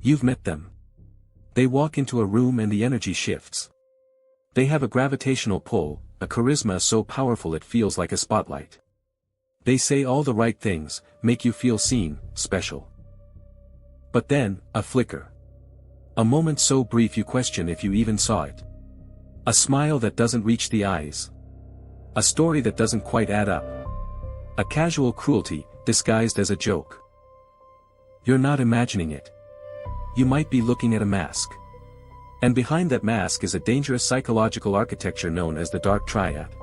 You've met them. They walk into a room and the energy shifts. They have a gravitational pull, a charisma so powerful it feels like a spotlight. They say all the right things, make you feel seen, special. But then, a flicker. A moment so brief you question if you even saw it. A smile that doesn't reach the eyes. A story that doesn't quite add up. A casual cruelty, disguised as a joke. You're not imagining it. You might be looking at a mask. And behind that mask is a dangerous psychological architecture known as the dark triad.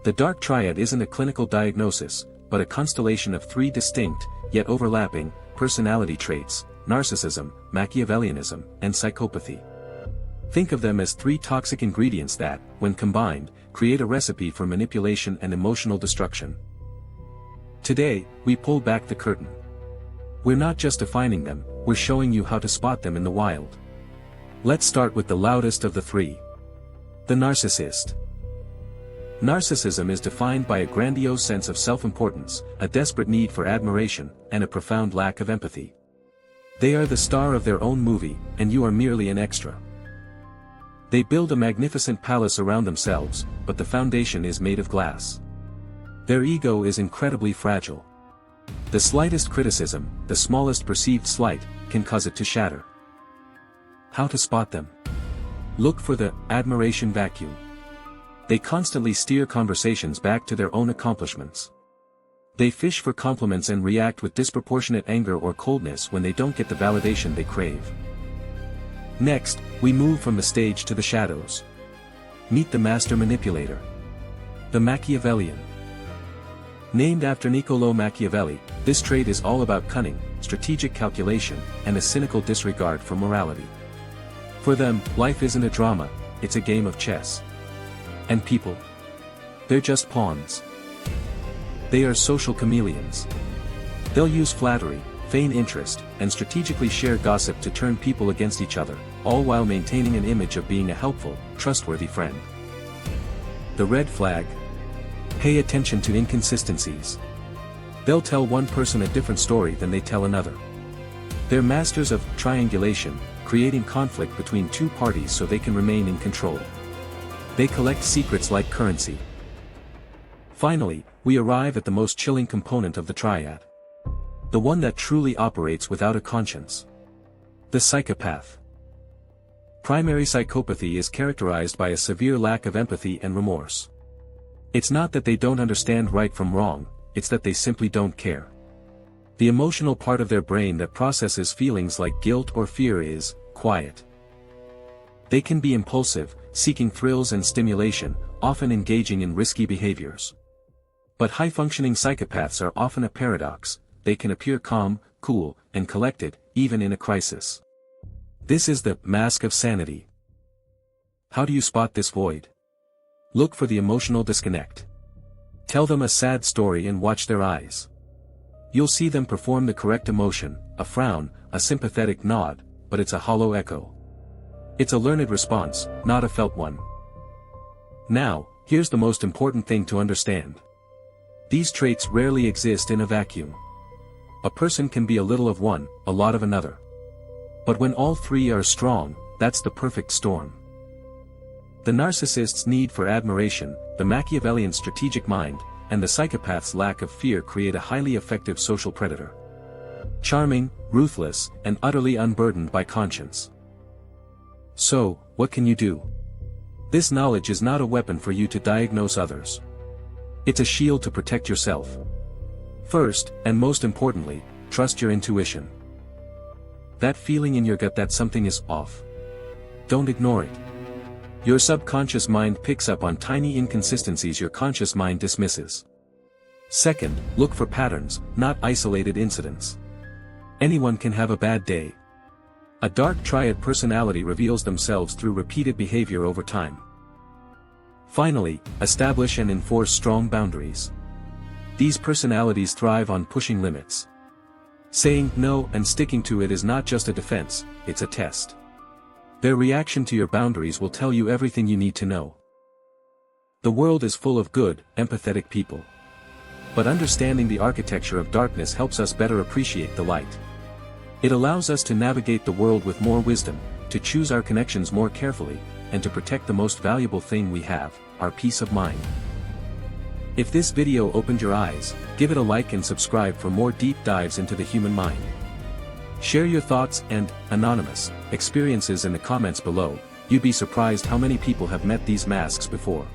The dark triad isn't a clinical diagnosis, but a constellation of three distinct, yet overlapping, personality traits: narcissism, Machiavellianism, and psychopathy. Think of them as three toxic ingredients that, when combined, create a recipe for manipulation and emotional destruction. Today, we pull back the curtain. We're not just defining them, we're showing you how to spot them in the wild. Let's start with the loudest of the three. The narcissist. Narcissism is defined by a grandiose sense of self-importance, a desperate need for admiration, and a profound lack of empathy. They are the star of their own movie, and you are merely an extra. They build a magnificent palace around themselves, but the foundation is made of glass. Their ego is incredibly fragile. The slightest criticism, the smallest perceived slight, can cause it to shatter. How to spot them? Look for the admiration vacuum. They constantly steer conversations back to their own accomplishments. They fish for compliments and react with disproportionate anger or coldness when they don't get the validation they crave. Next, we move from the stage to the shadows. Meet the master manipulator. The Machiavellian. Named after Niccolò Machiavelli, this trait is all about cunning, strategic calculation, and a cynical disregard for morality. For them, life isn't a drama, it's a game of chess. And people? They're just pawns. They are social chameleons. They'll use flattery, feign interest, and strategically share gossip to turn people against each other, all while maintaining an image of being a helpful, trustworthy friend. The red flag. Pay attention to inconsistencies. They'll tell one person a different story than they tell another. They're masters of triangulation, creating conflict between two parties so they can remain in control. They collect secrets like currency. Finally, we arrive at the most chilling component of the triad. The one that truly operates without a conscience. The psychopath. Primary psychopathy is characterized by a severe lack of empathy and remorse. It's not that they don't understand right from wrong, it's that they simply don't care. The emotional part of their brain that processes feelings like guilt or fear is quiet. They can be impulsive, seeking thrills and stimulation, often engaging in risky behaviors. But high-functioning psychopaths are often a paradox. They can appear calm, cool, and collected, even in a crisis. This is the mask of sanity. How do you spot this void? Look for the emotional disconnect. Tell them a sad story and watch their eyes. You'll see them perform the correct emotion, a frown, a sympathetic nod, but it's a hollow echo. It's a learned response, not a felt one. Now, here's the most important thing to understand. These traits rarely exist in a vacuum. A person can be a little of one, a lot of another. But when all three are strong, that's the perfect storm. The narcissist's need for admiration, the Machiavellian strategic mind, and the psychopath's lack of fear create a highly effective social predator. Charming, ruthless, and utterly unburdened by conscience. So, what can you do? This knowledge is not a weapon for you to diagnose others. It's a shield to protect yourself. First, and most importantly, trust your intuition. That feeling in your gut that something is off. Don't ignore it. Your subconscious mind picks up on tiny inconsistencies your conscious mind dismisses. Second, look for patterns, not isolated incidents. Anyone can have a bad day. A dark triad personality reveals themselves through repeated behavior over time. Finally, establish and enforce strong boundaries. These personalities thrive on pushing limits. Saying no and sticking to it is not just a defense, it's a test. Their reaction to your boundaries will tell you everything you need to know. The world is full of good, empathetic people. But understanding the architecture of darkness helps us better appreciate the light. It allows us to navigate the world with more wisdom, to choose our connections more carefully, and to protect the most valuable thing we have, our peace of mind. If this video opened your eyes, give it a like and subscribe for more deep dives into the human mind. Share your thoughts and, anonymous, experiences in the comments below. You'd be surprised how many people have met these masks before.